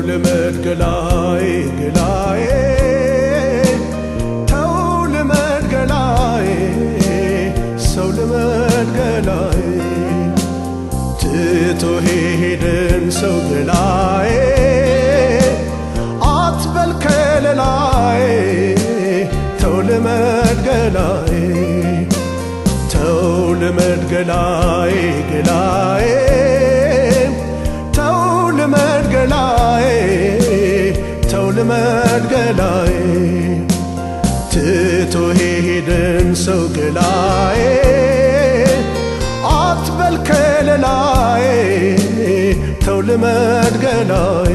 ልመድ ገላዬ ገላዬ ተው ልመድ ገላዬ ሰው ልመድ ገላዬ ትቶ ሄደን ሰው ገላዬ አትበል ከለላዬ ተው ልመድ ገላዬ ተው ልመድ ገላዬ ገላዬ ተው ልመድ ገላዬ ተው ልመድ ገላዬ ትቶ ሄደን ሰው ገላዬ አትበል ከለላዬ ተው ልመድ ገላዬ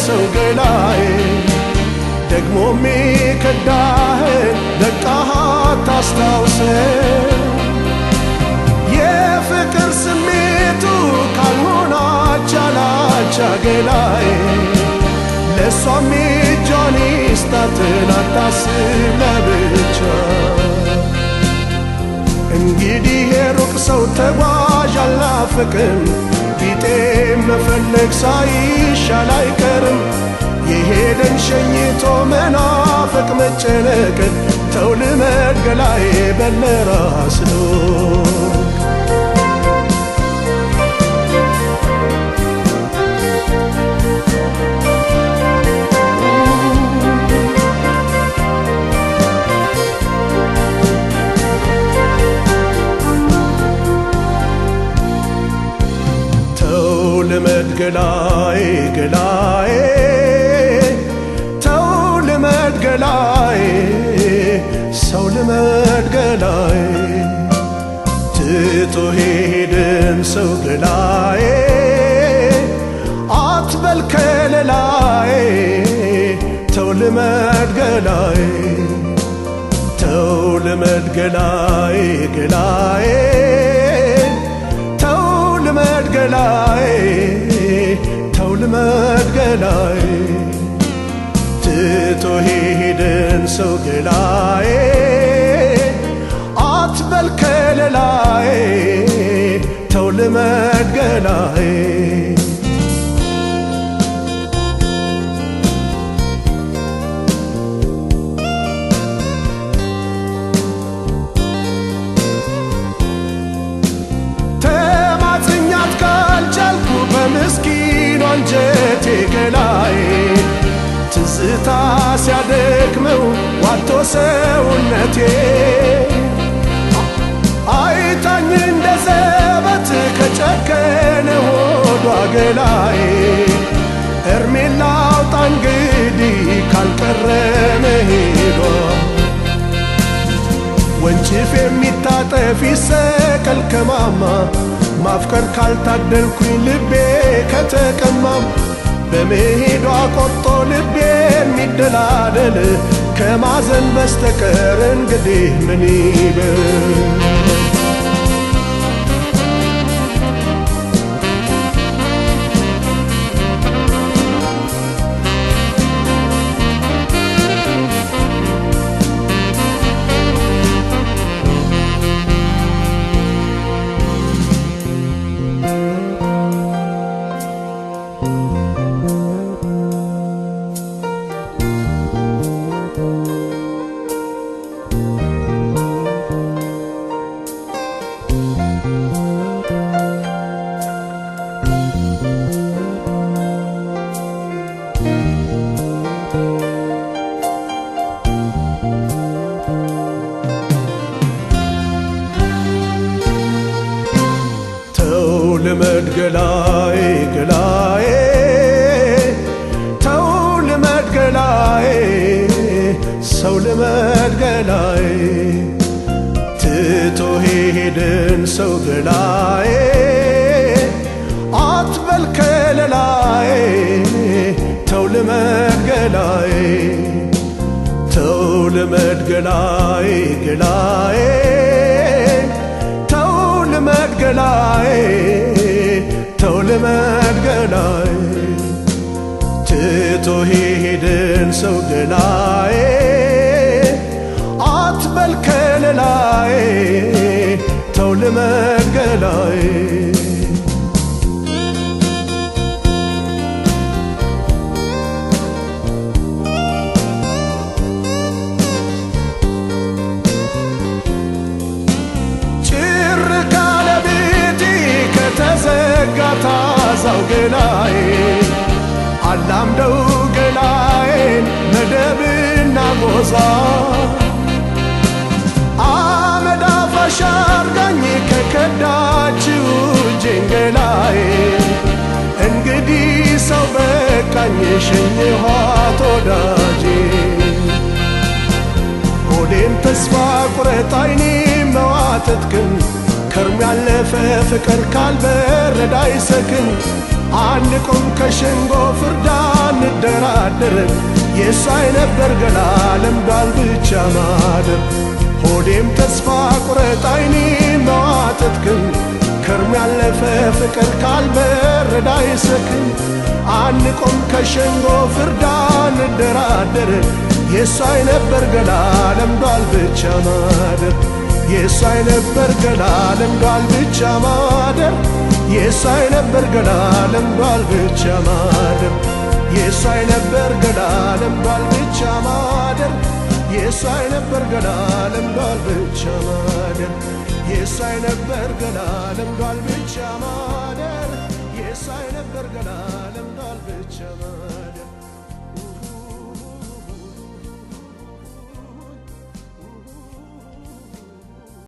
ሰው ገላዬ ደግሞ ሚከዳህን ደቃህ አታስታውሰው የፍቅር ስሜቱ ካልሆነ አቻላቻ ገላዬ ለሷም እጇን ይስጣትን አታስብ ለብቻ እንግዲህ የሩቅ ሰው ተጓዥ አልናፍቅም ቢጤ መፈለግ ሳይሻል አይቀርም የሄደን ሸኝቶ መናፈቅ መጨነቅን ተው ልመድ ገላዬ በለራስ ልመድ ገላዬ ገላዬ ተው ልመድ ገላዬ ሰው ልመድ ገላዬ ትቶ ሄደን ሰው ገላዬ አትበል ከለላዬ ተው ልመድ ገላዬ ተው ልመድ ገላዬ ገላዬ ልመድ ገላዬ ተው ልመድ ገላዬ ትቶ ሄደን ሰው ገላዬ አትበል ከለላዬ ተው ልመድ ገላዬ በምስኪኑ አንጀቴ ገላዬ ትዝታ ሲያደክመው ዋቶ ሰውነቴ አይታኝ እንደ ዘበት ከጨከነ ሆዷ ገላዬ እርሜን ላውጣ እንግዲህ ካልቀረ መሄዷ ወንጭፍ የሚታጠፍ ይሰቀል ከማማ ማፍቀር ካልታደልኩኝ ልቤ ከተቀማም በመሄዷ ቆርጦ ልቤ የሚደላደል ከማዘን በስተቀር እንግዲህ ምን ይበል ልመድ ገላዬ ገላዬ ተው ልመድ ገላዬ ሰው ልመድ ገላዬ ትቶ ሄድን ሰው ገላዬ አትበል ከለላዬ ተው ልመድ ገላዬ ተው ልመድ ገላዬ ገላዬ ተው ልመድ ገላዬ ተው ልመድ ገላዬ ትቶ ሄድን ሰው ገላዬ አትበል ከለላዬ ተው ልመድ ገላዬ ጭር ካለ ቤቴ ከተዘጋ ታዛው ገላዬ አላምደው ገላዬን መደብና ጎዛ አመድ አፋሽ አርጋኝ ከከዳችው እጄን ገላዬ እንግዲህ ሰው በቃኝ ሸኘኋት ወዳጄ ሆዴን ተስፋ ቁረጥ አይኔም መዋተትክን ከርሞ ያለፈ ፍቅር ካልበረዳ አይሰክን አንቆም ከሸንጎ ፍርዳ እንደራደር የሷ አይነበር ገላ ለምዷል ብቻ ማደር ሆዴም ተስፋ ቁረጥ አይኔም መዋተትክን ከርሞ ያለፈ ፍቅር ካልበረዳ አይሰክን አንቆም ከሸንጎ ፍርዳ እንደራደር የሷ አይነበር ገላ ለምዷል ብቻ ማደር የሷ አይነበር ገላ ለምዷል ብቻ ማደር የሷ አይነበር ገላ ለምዷል ብቻ ማደር የሷ አይነበር ገላ ለምዷል ብቻ ማደር የሷ አይነበር ገላ ለምዷል ብቻ ማደር የሷ አይነበር ገላ ለምዷል ብቻ ማደር የሷ አይነበር ገላ ለምዷል ብቻ ማደር